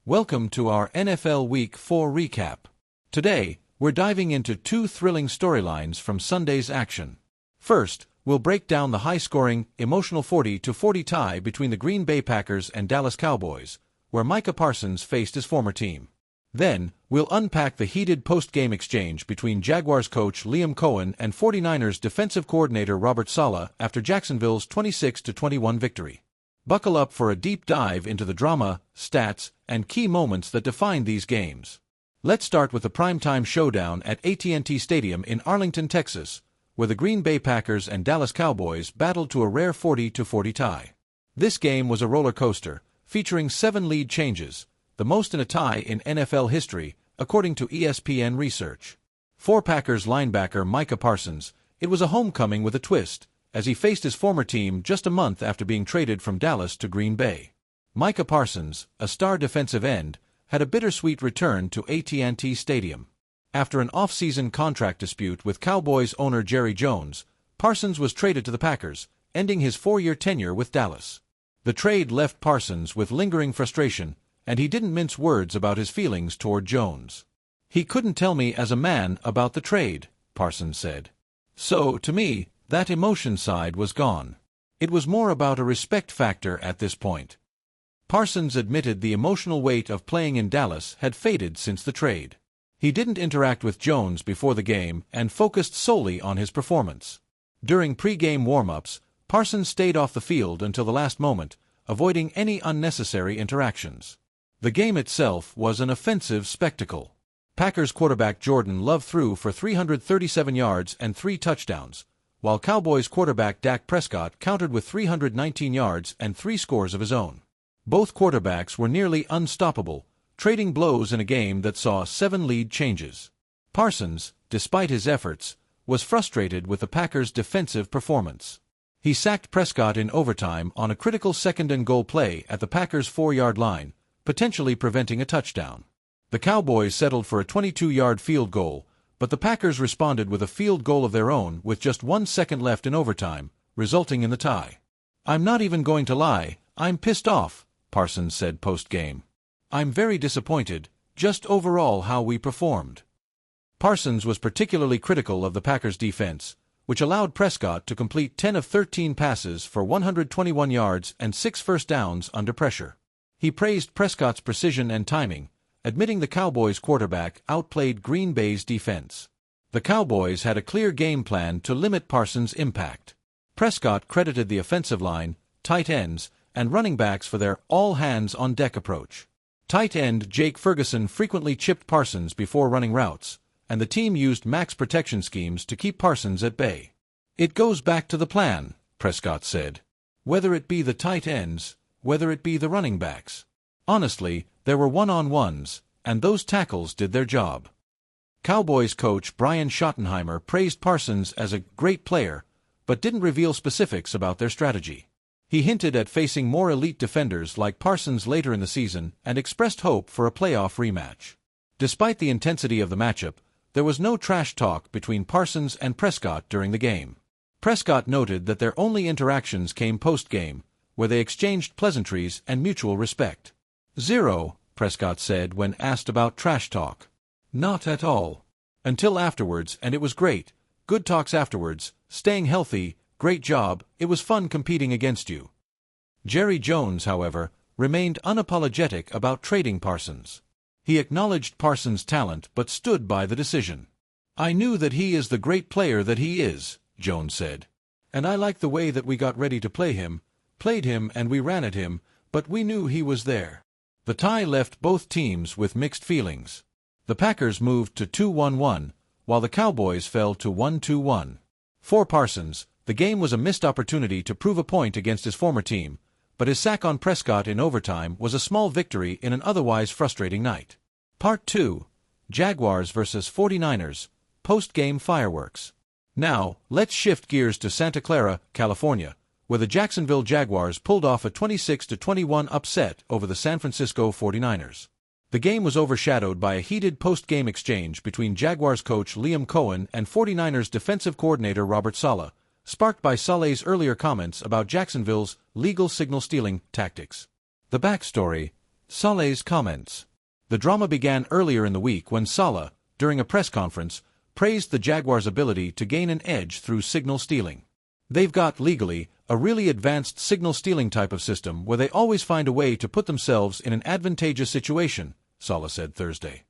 Welcome to our NFL Week 4 recap. Today, we're diving into two thrilling storylines from Sunday's action. First, we'll break down the high-scoring, emotional 40-40 tie between the Green Bay Packers and Dallas Cowboys, where Micah Parsons faced his former team. Then, we'll unpack the heated post-game exchange between Jaguars coach Liam Cohen and 49ers defensive coordinator Robert Saleh after Jacksonville's 26-21 victory. Buckle up for a deep dive into the drama, stats, and key moments that define these games. Let's start with the primetime showdown at AT&T Stadium in Arlington, Texas, where the Green Bay Packers and Dallas Cowboys battled to a rare 40-40 tie. This game was a roller coaster, featuring 7 lead changes, the most in a tie in NFL history, according to ESPN research. For Packers linebacker Micah Parsons, it was a homecoming with a twist, as he faced his former team just a month after being traded from Dallas to Green Bay. Micah Parsons, a star defensive end, had a bittersweet return to AT&T Stadium. After an off-season contract dispute with Cowboys owner Jerry Jones, Parsons was traded to the Packers, ending his 4-year tenure with Dallas. The trade left Parsons with lingering frustration, and he didn't mince words about his feelings toward Jones. "He couldn't tell me as a man about the trade," Parsons said. "So, to me, that emotion side was gone. It was more about a respect factor at this point." Parsons admitted the emotional weight of playing in Dallas had faded since the trade. He didn't interact with Jones before the game and focused solely on his performance. During pre-game warm-ups, Parsons stayed off the field until the last moment, avoiding any unnecessary interactions. The game itself was an offensive spectacle. Packers quarterback Jordan Love threw for 337 yards and 3 touchdowns, while Cowboys quarterback Dak Prescott countered with 319 yards and 3 scores of his own. Both quarterbacks were nearly unstoppable, trading blows in a game that saw 7 lead changes. Parsons, despite his efforts, was frustrated with the Packers' defensive performance. He sacked Prescott in overtime on a critical second-and-goal play at the Packers' 4-yard line, potentially preventing a touchdown. The Cowboys settled for a 22-yard field goal, but the Packers responded with a field goal of their own with just 1 second left in overtime, resulting in the tie. "I'm not even going to lie, I'm pissed off," Parsons said post-game. "I'm very disappointed, just overall how we performed." Parsons was particularly critical of the Packers' defense, which allowed Prescott to complete 10 of 13 passes for 121 yards and 6 first downs under pressure. He praised Prescott's precision and timing, admitting the Cowboys' quarterback outplayed Green Bay's defense. The Cowboys had a clear game plan to limit Parsons' impact. Prescott credited the offensive line, tight ends, and running backs for their all-hands-on-deck approach. Tight end Jake Ferguson frequently chipped Parsons before running routes, and the team used max protection schemes to keep Parsons at bay. "It goes back to the plan," Prescott said. "Whether it be the tight ends, whether it be the running backs. Honestly, there were one-on-ones, and those tackles did their job." Cowboys coach Brian Schottenheimer praised Parsons as a great player, but didn't reveal specifics about their strategy. He hinted at facing more elite defenders like Parsons later in the season and expressed hope for a playoff rematch. Despite the intensity of the matchup, there was no trash talk between Parsons and Prescott during the game. Prescott noted that their only interactions came post-game, where they exchanged pleasantries and mutual respect. "Zero," Prescott said when asked about trash talk. "Not at all. Until afterwards, and it was great. Good talks afterwards, staying healthy, great job, it was fun competing against you." Jerry Jones, however, remained unapologetic about trading Parsons. He acknowledged Parsons' talent but stood by the decision. "I knew that he is the great player that he is," Jones said. "And I like the way that we got ready to play him, played him and we ran at him, but we knew he was there." The tie left both teams with mixed feelings. The Packers moved to 2-1-1, while the Cowboys fell to 1-2-1. For Parsons, the game was a missed opportunity to prove a point against his former team, but his sack on Prescott in overtime was a small victory in an otherwise frustrating night. Part 2. Jaguars vs. 49ers, post-game fireworks. Now, let's shift gears to Santa Clara, California, where the Jacksonville Jaguars pulled off a 26-21 upset over the San Francisco 49ers. The game was overshadowed by a heated post-game exchange between Jaguars coach Liam Cohen and 49ers defensive coordinator Robert Saleh, sparked by Saleh's earlier comments about Jacksonville's legal signal stealing tactics. The backstory: Saleh's comments. The drama began earlier in the week when Saleh, during a press conference, praised the Jaguars' ability to gain an edge through signal stealing. "They've got, legally, a really advanced signal stealing type of system where they always find a way to put themselves in an advantageous situation," Saleh said Thursday.